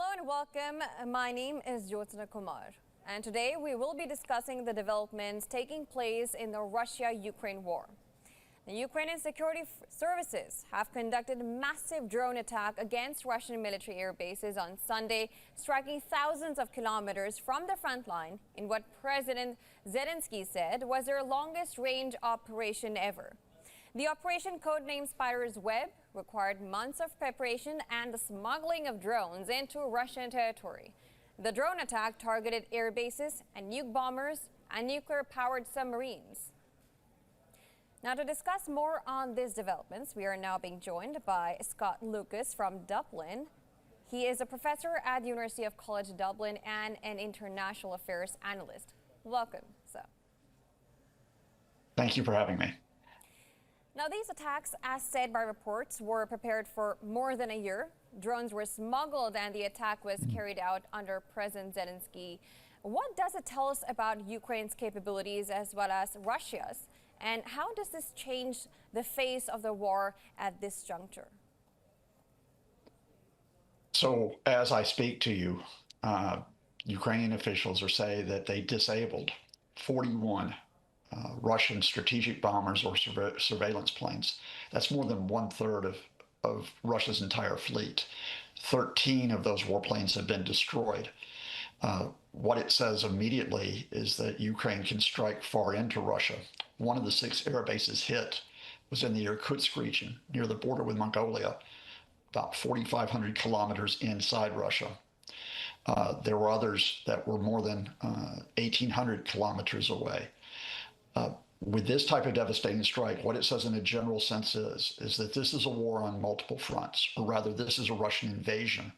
Hello and welcome. My name is Jyotsna Kumar, and today we will be discussing the developments taking place in the Russia-Ukraine war. The Ukrainian security services have conducted a massive drone attack against Russian military air bases on Sunday, striking thousands of kilometers from the front line in what President Zelensky said was their longest range operation ever. The operation, codenamed Spiderweb, required months of preparation and the smuggling of drones into Russian territory. The drone attack targeted air bases and nuke bombers and nuclear-powered submarines. Now, to discuss more on these developments, we are now being joined by Scott Lucas from Dublin. He is a professor at the University of College Dublin and an international affairs analyst. Welcome, sir. Thank you for having me. Now, these attacks, as said by reports, were prepared for more than a year. Drones were smuggled and the attack was carried out under President Zelensky. What does it tell us about Ukraine's capabilities as well as Russia's? And how does this change the face of the war at this juncture? So as I speak to you, Ukrainian officials are saying that they disabled 41 Russian strategic bombers or surveillance planes. That's more than 1/3 of Russia's entire fleet. 13 of those warplanes have been destroyed. What it says immediately is that Ukraine can strike far into Russia. One of the 6 air bases hit was in the Irkutsk region near the border with Mongolia, about 4,500 kilometers inside Russia. There were others that were more than 1,800 kilometers away. With this type of devastating strike, what it says in a general sense is that this is a war on multiple fronts, or rather this is a Russian invasion,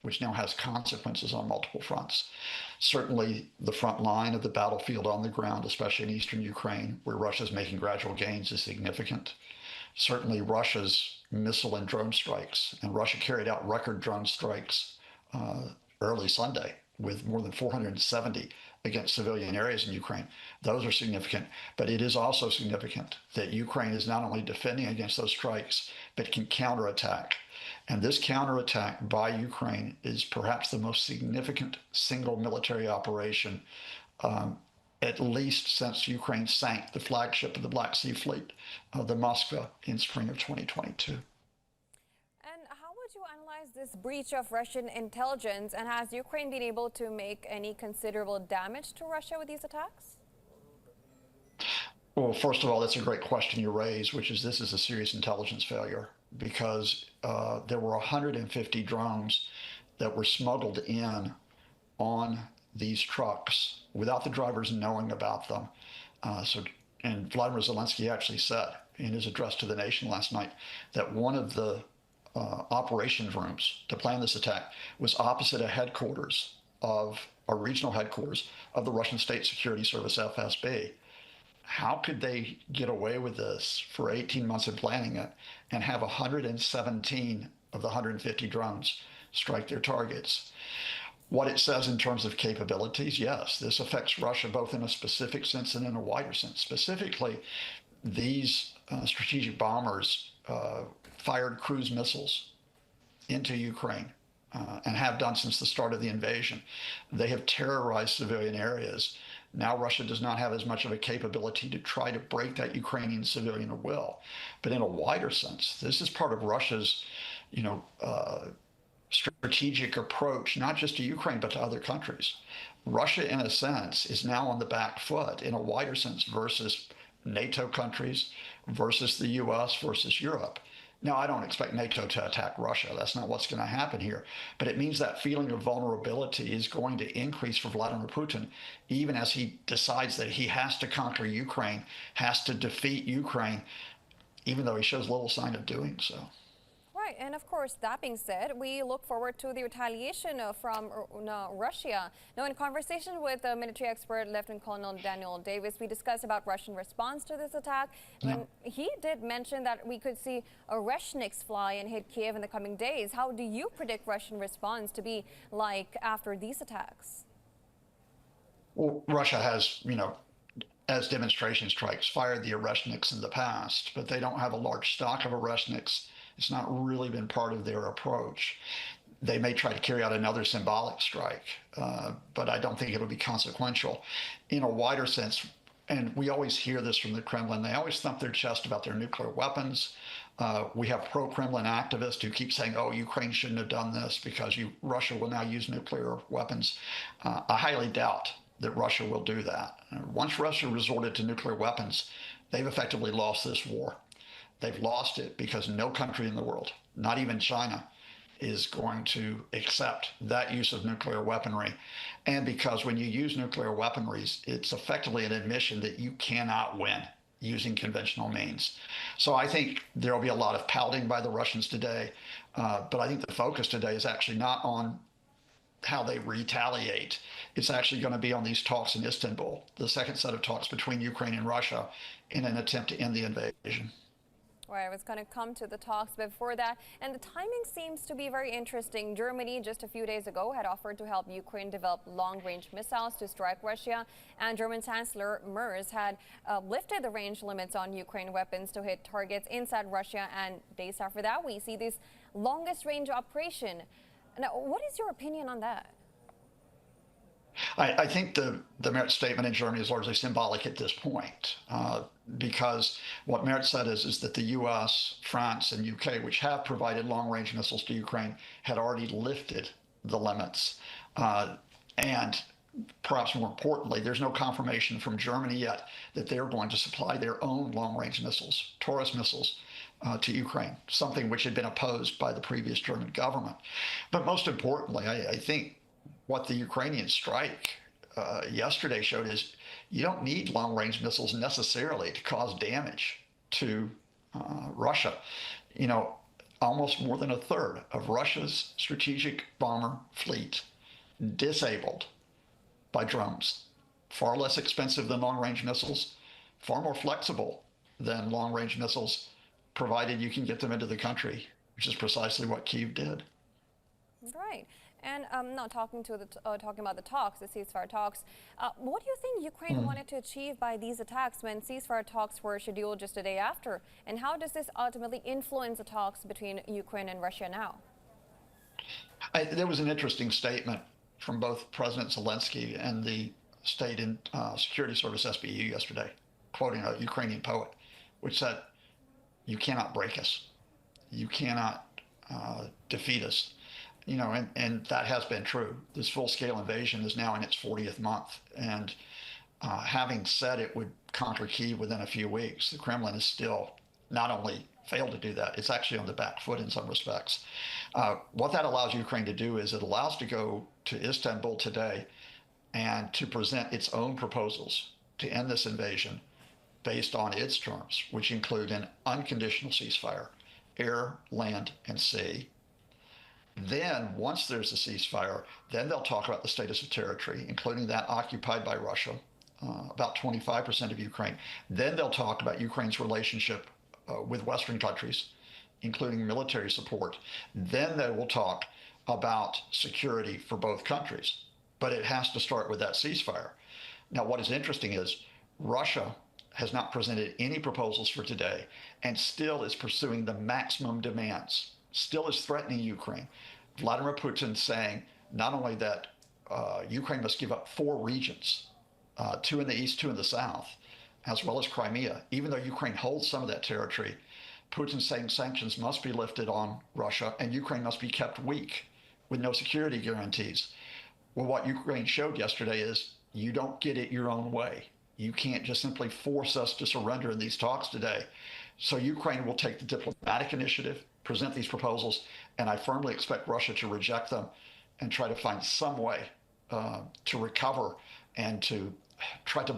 which now has consequences on multiple fronts. Certainly the front line of the battlefield on the ground, especially in eastern Ukraine, where Russia is making gradual gains, is significant. Certainly Russia's missile and drone strikes, and Russia carried out record drone strikes early Sunday with more than 470 against civilian areas in Ukraine. Those are significant, but it is also significant that Ukraine is not only defending against those strikes, but can counterattack. And this counterattack by Ukraine is perhaps the most significant single military operation, at least since Ukraine sank the flagship of the Black Sea Fleet, the Moskva, in spring of 2022. Would you analyze this breach of Russian intelligence, and has Ukraine been able to make any considerable damage to Russia with these attacks? Well, first of all, that's a great question you raise, which is this is a serious intelligence failure because there were 150 drones that were smuggled in on these trucks without the drivers knowing about them. And Volodymyr Zelensky actually said in his address to the nation last night that one of the operations rooms to plan this attack was opposite a regional headquarters of the Russian State Security Service, FSB. How could they get away with this for 18 months of planning it and have 117 of the 150 drones strike their targets? What it says in terms of capabilities, yes, this affects Russia both in a specific sense and in a wider sense. Specifically, these strategic bombers fired cruise missiles into Ukraine and have done since the start of the invasion. They have terrorized civilian areas. Now Russia does not have as much of a capability to try to break that Ukrainian civilian will. But in a wider sense, this is part of Russia's, strategic approach, not just to Ukraine, but to other countries. Russia, in a sense, is now on the back foot in a wider sense versus NATO countries, versus the US, versus Europe. Now, I don't expect NATO to attack Russia. That's not what's going to happen here. But it means that feeling of vulnerability is going to increase for Vladimir Putin, even as he decides that he has to conquer Ukraine, has to defeat Ukraine, even though he shows little sign of doing so. Right, and of course, that being said, we look forward to the retaliation from Russia. Now, in conversation with military expert Lieutenant Colonel Daniel Davis, we discussed about Russian response to this attack. And he did mention that we could see Oreshniks fly and hit Kyiv in the coming days. How do you predict Russian response to be like after these attacks? Well, Russia has, as demonstration strikes, fired the Oreshniks in the past, but they don't have a large stock of Oreshniks. It's not really been part of their approach. they may try to carry out another symbolic strike, but I don't think it'll be consequential. In a wider sense, and we always hear this from the Kremlin, they always thump their chest about their nuclear weapons. We have pro-Kremlin activists who keep saying, oh, Ukraine shouldn't have done this because Russia will now use nuclear weapons. I highly doubt that Russia will do that. Once Russia resorted to nuclear weapons, they've effectively lost this war. They've lost it because no country in the world, not even China, is going to accept that use of nuclear weaponry. And because when you use nuclear weaponry, it's effectively an admission that you cannot win using conventional means. So I think there will be a lot of pouting by the Russians today. But I think the focus today is actually not on how they retaliate. It's actually going to be on these talks in Istanbul, the second set of talks between Ukraine and Russia in an attempt to end the invasion. Right, I was going to come to the talks before that, and the timing seems to be very interesting. Germany just a few days ago had offered to help Ukraine develop long-range missiles to strike Russia, and German Chancellor Merz had lifted the range limits on Ukraine weapons to hit targets inside Russia, and days after that we see this longest range operation. Now, what is your opinion on that? I think the Merz statement in Germany is largely symbolic at this point, because what Merz said is that the U.S., France, and U.K., which have provided long-range missiles to Ukraine, had already lifted the limits. And perhaps more importantly, there's no confirmation from Germany yet that they're going to supply their own long-range missiles, Taurus missiles, to Ukraine, something which had been opposed by the previous German government. But most importantly, I think what the Ukrainian strike yesterday showed is you don't need long-range missiles necessarily to cause damage to Russia. You know, almost more than a third of Russia's strategic bomber fleet disabled by drones. Far less expensive than long-range missiles, far more flexible than long-range missiles, provided you can get them into the country, which is precisely what Kyiv did. Right. And not talking about the talks, the ceasefire talks. What do you think Ukraine wanted to achieve by these attacks when ceasefire talks were scheduled just a day after? And how does this ultimately influence the talks between Ukraine and Russia now? There was an interesting statement from both President Zelensky and the State and Security Service SBU yesterday, quoting a Ukrainian poet, which said, "You cannot break us. You cannot defeat us." You know, and that has been true. This full-scale invasion is now in its 40th month. And having said it would conquer Kyiv within a few weeks, the Kremlin is still not only failed to do that, it's actually on the back foot in some respects. What that allows Ukraine to do is it allows to go to Istanbul today and to present its own proposals to end this invasion based on its terms, which include an unconditional ceasefire, air, land, and sea. Then, once there's a ceasefire, then they'll talk about the status of territory, including that occupied by Russia, about 25% of Ukraine. Then they'll talk about Ukraine's relationship with Western countries, including military support. Then they will talk about security for both countries. But it has to start with that ceasefire. Now, what is interesting is Russia has not presented any proposals for today and still is pursuing the maximum demands, still is threatening Ukraine. Vladimir Putin saying not only that Ukraine must give up 4 regions, 2 in the east, 2 in the south, as well as Crimea. Even though Ukraine holds some of that territory, Putin's saying sanctions must be lifted on Russia and Ukraine must be kept weak with no security guarantees. Well, what Ukraine showed yesterday is you don't get it your own way. You can't just simply force us to surrender in these talks today. So Ukraine will take the diplomatic initiative, present these proposals, and I firmly expect Russia to reject them and try to find some way to recover and to try to,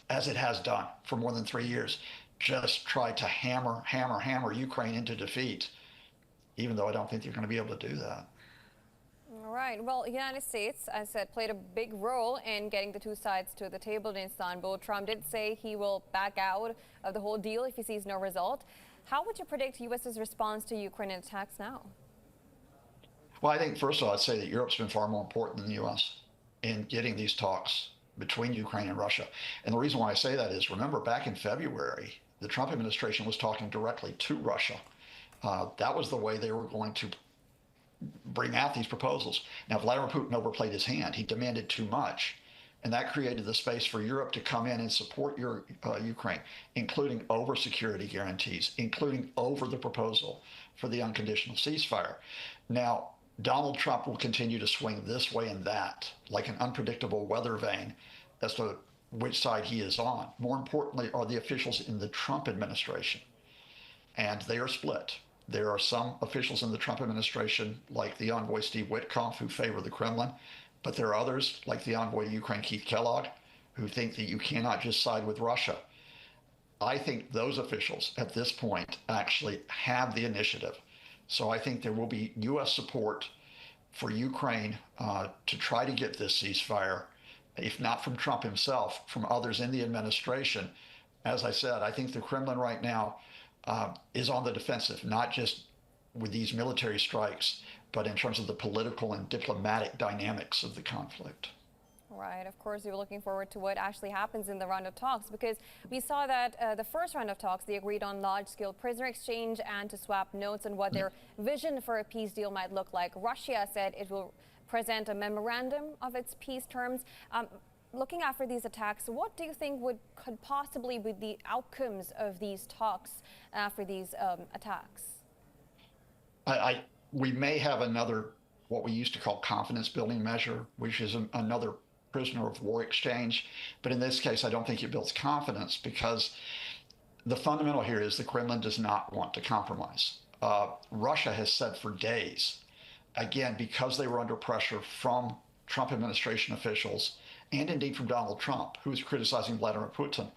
as it has done for more than 3 years, just try to hammer Ukraine into defeat, even though I don't think they're going to be able to do that. All right. Well, the United States, as I said, played a big role in getting the two sides to the table in Istanbul. Trump did say he will back out of the whole deal if he sees no result. How would you predict U.S.'s response to Ukrainian attacks now? Well, I think, first of all, I'd say that Europe's been far more important than the U.S. in getting these talks between Ukraine and Russia. And the reason why I say that is, remember, back in February, the Trump administration was talking directly to Russia. That was the way they were going to bring out these proposals. Now, Vladimir Putin overplayed his hand. He demanded too much. And that created the space for Europe to come in and support Ukraine, including over security guarantees, including over the proposal for the unconditional ceasefire. Now, Donald Trump will continue to swing this way and that, like an unpredictable weather vane, as to which side he is on. More importantly, are the officials in the Trump administration. And they are split. There are some officials in the Trump administration, like the envoy Steve Witkoff, who favor the Kremlin. But there are others, like the envoy to Ukraine, Keith Kellogg, who think that you cannot just side with Russia. I think those officials at this point actually have the initiative. So I think there will be U.S. support for Ukraine to try to get this ceasefire, if not from Trump himself, from others in the administration. As I said, I think the Kremlin right now is on the defensive, not just with these military strikes, but in terms of the political and diplomatic dynamics of the conflict. Right. Of course, we're looking forward to what actually happens in the round of talks, because we saw that the first round of talks, they agreed on large-scale prisoner exchange and to swap notes on what their vision for a peace deal might look like. Russia said it will present a memorandum of its peace terms. Looking after these attacks, what do you think could possibly be the outcomes of these talks after these attacks? We may have another, what we used to call confidence building measure, which is another prisoner of war exchange. But in this case, I don't think it builds confidence, because the fundamental here is the Kremlin does not want to compromise. Russia has said for days, again, because they were under pressure from Trump administration officials and indeed from Donald Trump, who was criticizing Vladimir Putin,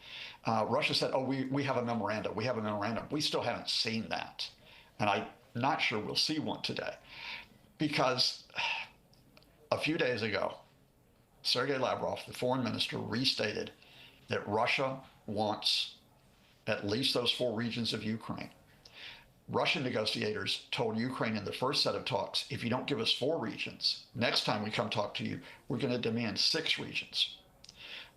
Russia said, oh, we have a memorandum. We have a memorandum. We still haven't seen that. And I'm not sure we'll see one today, because a few days ago, Sergei Lavrov, the foreign minister, restated that Russia wants at least those 4 regions of Ukraine. Russian negotiators told Ukraine in the first set of talks, if you don't give us 4 regions, next time we come talk to you, we're going to demand 6 regions.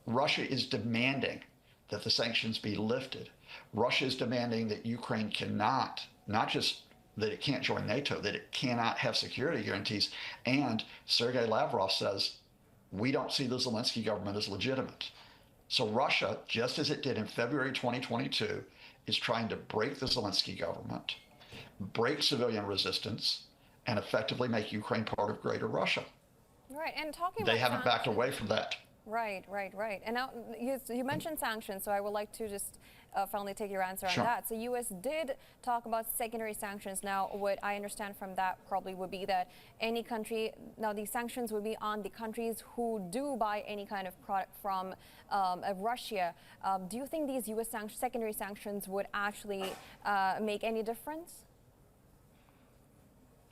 Russia is demanding that the sanctions be lifted. Russia is demanding that Ukraine cannot, not just that it can't join NATO, that it cannot have security guarantees. And Sergei Lavrov says, we don't see the Zelensky government as legitimate. So Russia, just as it did in February 2022, is trying to break the Zelensky government, break civilian resistance, and effectively make Ukraine part of Greater Russia. Right, and talking they about haven't backed away from that. Right. And now you mentioned sanctions, so I would like to just finally take your answer on Sure. that. So U.S. did talk about secondary sanctions. Now, what I understand from that probably would be that any country, now these sanctions would be on the countries who do buy any kind of product from Russia. Do you think these U.S. secondary sanctions would actually make any difference?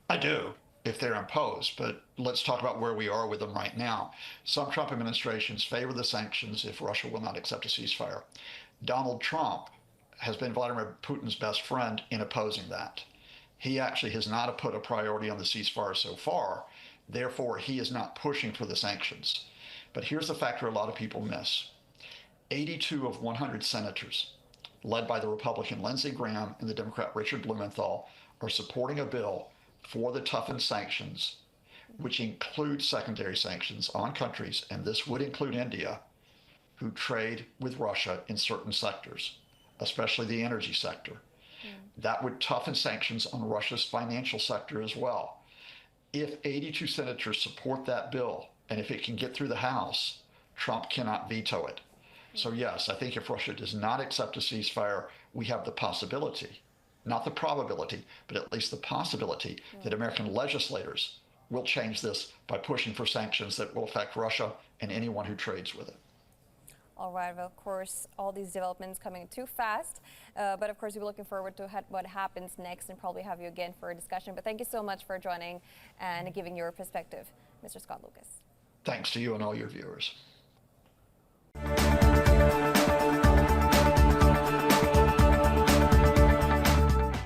I do, if they're imposed, but let's talk about where we are with them right now. Some Trump administrations favor the sanctions if Russia will not accept a ceasefire. Donald Trump has been Vladimir Putin's best friend in opposing that. He actually has not put a priority on the ceasefire so far. Therefore, he is not pushing for the sanctions. But here's the factor a lot of people miss. 82 of 100 senators, led by the Republican Lindsey Graham and the Democrat Richard Blumenthal, are supporting a bill for the toughened sanctions, which include secondary sanctions on countries, and this would include India, who trade with Russia in certain sectors, especially the energy sector. That would toughen sanctions on Russia's financial sector as well. If 82 senators support that bill, and if it can get through the House, Trump cannot veto it. So yes, I think if Russia does not accept a ceasefire, we have the possibility, not the probability, but at least the possibility that American legislators will change this by pushing for sanctions that will affect Russia and anyone who trades with it. All right, well, of course, all these developments coming too fast. But of course, we're looking forward to what happens next and probably have you again for a discussion. But thank you so much for joining and giving your perspective, Mr. Scott Lucas. Thanks to you and all your viewers.